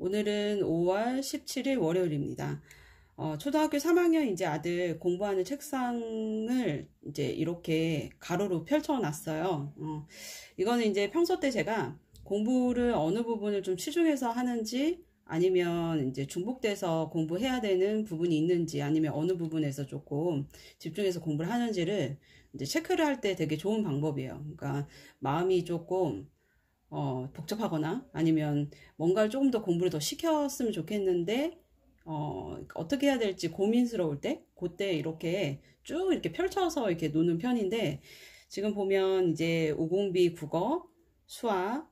오늘은 5월 17일 월요일입니다. 초등학교 3학년 이제 아들 공부하는 책상을 이제 이렇게 가로로 펼쳐 놨어요. 이거는 이제 평소 때 제가 공부를 어느 부분을 좀 치중해서 하는지, 아니면 이제 중복돼서 공부해야 되는 부분이 있는지, 아니면 어느 부분에서 조금 집중해서 공부를 하는지를 이제 체크를 할 때 되게 좋은 방법이에요. 그러니까 마음이 조금 복잡하거나 아니면 뭔가를 조금 더 공부를 더 시켰으면 좋겠는데 어떻게 해야 될지 고민스러울 때, 그때 이렇게 쭉 이렇게 펼쳐서 이렇게 놓는 편인데, 지금 보면 이제 오공비 국어, 수학,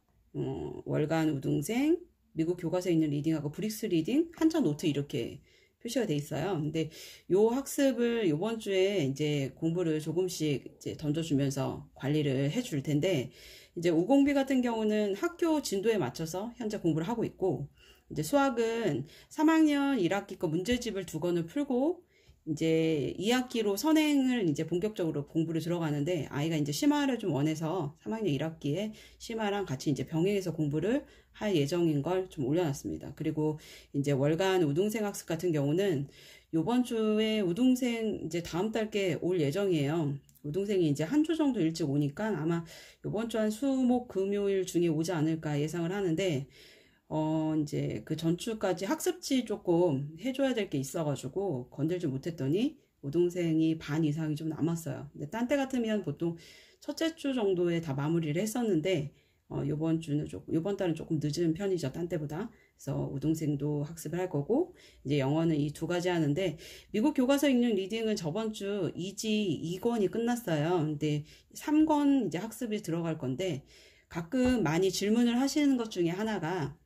월간 우등생, 미국 교과서에 있는 리딩하고 브릭스 리딩, 한자 노트 이렇게 표시가 돼 있어요. 근데 요 학습을 요번 주에 이제 공부를 조금씩 이제 던져주면서 관리를 해줄 텐데, 이제 오공비 같은 경우는 학교 진도에 맞춰서 현재 공부를 하고 있고, 이제 수학은 3학년 1학기 거 문제집을 2권을 풀고 이제 2학기로 선행을 이제 본격적으로 공부를 들어가는데, 아이가 이제 심화를 좀 원해서 3학년 1학기에 심화랑 같이 이제 병행해서 공부를 할 예정인 걸 좀 올려놨습니다. 그리고 이제 월간 우등생 학습 같은 경우는 요번 주에 우등생 이제 다음 달께 올 예정이에요. 우등생이 이제 한 주 정도 일찍 오니까 아마 요번 주 한 수, 목, 금요일 중에 오지 않을까 예상을 하는데, 이제 그 전주까지 학습지 조금 해줘야 될 게 있어가지고 건들지 못했더니 우등생이 반 이상이 좀 남았어요. 근데 딴 때 같으면 보통 첫째 주 정도에 다 마무리를 했었는데, 요번 달은 조금 늦은 편이죠, 딴 때보다. 그래서 우등생도 학습을 할 거고, 이제 영어는 이 2가지 하는데, 미국 교과서 읽는 리딩은 저번 주 2지 2권이 끝났어요. 근데 3권 이제 학습이 들어갈 건데, 가끔 많이 질문을 하시는 것 중에 하나가,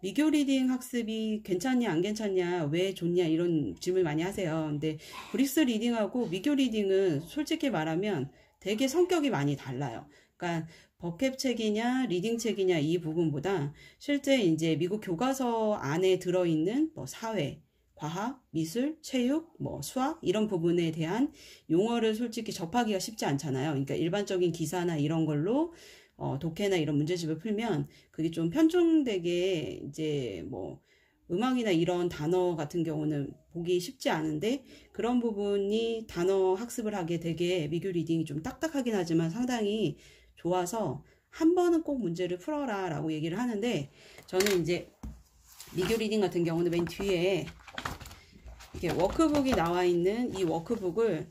미교 리딩 학습이 괜찮냐 안 괜찮냐, 왜 좋냐, 이런 질문 많이 하세요. 근데 브릭스 리딩하고 미교 리딩은 솔직히 말하면 되게 성격이 많이 달라요. 그러니까 버캡 책이냐 리딩 책이냐 이 부분보다 실제 이제 미국 교과서 안에 들어있는 뭐 사회, 과학, 미술, 체육, 뭐 수학 이런 부분에 대한 용어를 솔직히 접하기가 쉽지 않잖아요. 그러니까 일반적인 기사나 이런 걸로 독해나 이런 문제집을 풀면 그게 좀 편중되게 이제 뭐 음악이나 이런 단어 같은 경우는 보기 쉽지 않은데, 그런 부분이 단어 학습을 하게 되게 미교 리딩이 좀 딱딱하긴 하지만 상당히 좋아서 한 번은 꼭 문제를 풀어라 라고 얘기를 하는데, 저는 이제 미교 리딩 같은 경우는 맨 뒤에 이렇게 워크북이 나와 있는 이 워크북을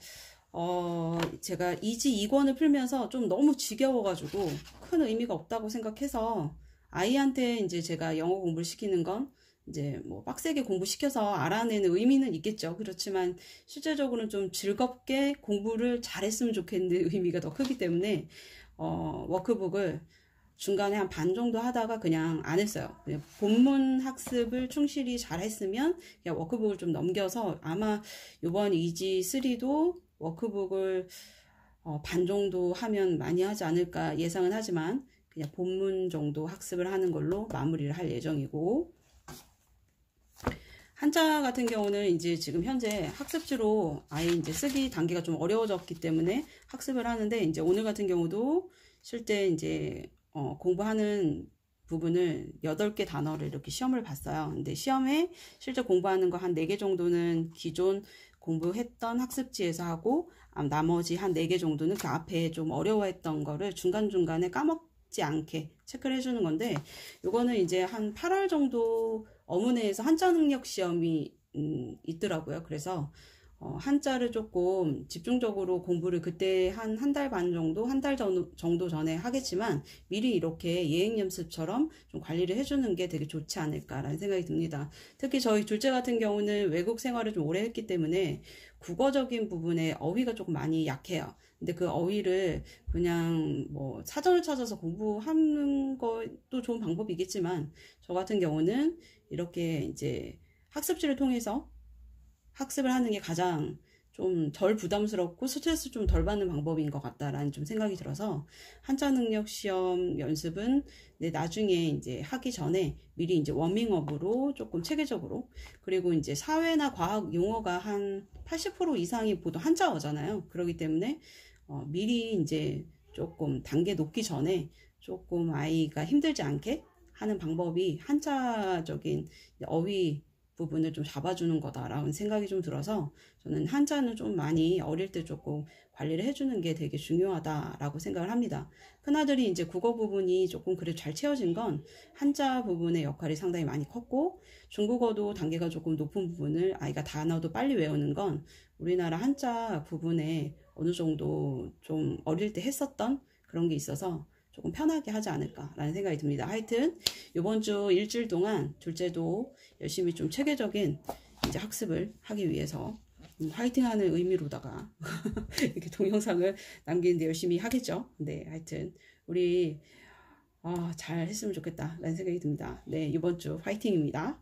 제가 2지 2권을 풀면서 좀 너무 지겨워가지고 큰 의미가 없다고 생각해서, 아이한테 이제 제가 영어 공부를 시키는 건 이제 뭐 빡세게 공부시켜서 알아내는 의미는 있겠죠. 그렇지만 실제적으로는 좀 즐겁게 공부를 잘했으면 좋겠는 의미가 더 크기 때문에 워크북을 중간에 한 반 정도 하다가 그냥 안 했어요. 그냥 본문 학습을 충실히 잘 했으면 그냥 워크북을 좀 넘겨서, 아마 이번 2지 3도 워크북을 반 정도 하면 많이 하지 않을까 예상은 하지만, 그냥 본문 정도 학습을 하는 걸로 마무리를 할 예정이고, 한자 같은 경우는 이제 지금 현재 학습지로 아예 이제 쓰기 단계가 좀 어려워졌기 때문에 학습을 하는데, 이제 오늘 같은 경우도 실제 이제 공부하는 부분을 8개 단어를 이렇게 시험을 봤어요. 근데 시험에 실제 공부하는 거 한 4개 정도는 기존 공부했던 학습지에서 하고, 나머지 한 4개 정도는 그 앞에 좀 어려워했던 거를 중간중간에 까먹지 않게 체크를 해주는 건데, 요거는 이제 한 8월 정도 어문회에서 한자 능력 시험이 있더라고요. 그래서 한자를 조금 집중적으로 공부를 그때 한 달 반 정도, 한 달 정도 전에 하겠지만, 미리 이렇게 예행 연습처럼 좀 관리를 해주는 게 되게 좋지 않을까라는 생각이 듭니다. 특히 저희 둘째 같은 경우는 외국 생활을 좀 오래 했기 때문에 국어적인 부분에 어휘가 조금 많이 약해요. 근데 그 어휘를 그냥 뭐 사전을 찾아서 공부하는 것도 좋은 방법이겠지만, 저 같은 경우는 이렇게 이제 학습지를 통해서 학습을 하는 게 가장 좀 덜 부담스럽고 스트레스 좀 덜 받는 방법인 것 같다라는 좀 생각이 들어서, 한자 능력 시험 연습은 나중에 이제 하기 전에 미리 이제 워밍업으로 조금 체계적으로, 그리고 이제 사회나 과학 용어가 한 80% 이상이 보통 한자어잖아요. 그렇기 때문에 미리 이제 조금 단계 놓기 전에 조금 아이가 힘들지 않게 하는 방법이 한자적인 어휘 부분을 좀 잡아주는 거다라는 생각이 좀 들어서 저는 한자는 좀 많이 어릴 때 조금 관리를 해주는 게 되게 중요하다라고 생각을 합니다. 큰아들이 이제 국어 부분이 조금 그래도 잘 채워진 건 한자 부분의 역할이 상당히 많이 컸고, 중국어도 단계가 조금 높은 부분을 아이가 단어도 빨리 외우는 건 우리나라 한자 부분에 어느 정도 좀 어릴 때 했었던 그런 게 있어서 조금 편하게 하지 않을까라는 생각이 듭니다. 하여튼 이번 주 일주일 동안 둘째도 열심히 좀 체계적인 이제 학습을 하기 위해서 화이팅하는 의미로다가 이렇게 동영상을 남기는데 열심히 하겠죠. 네, 하여튼 우리 잘 했으면 좋겠다라는 생각이 듭니다. 네, 이번 주 화이팅입니다.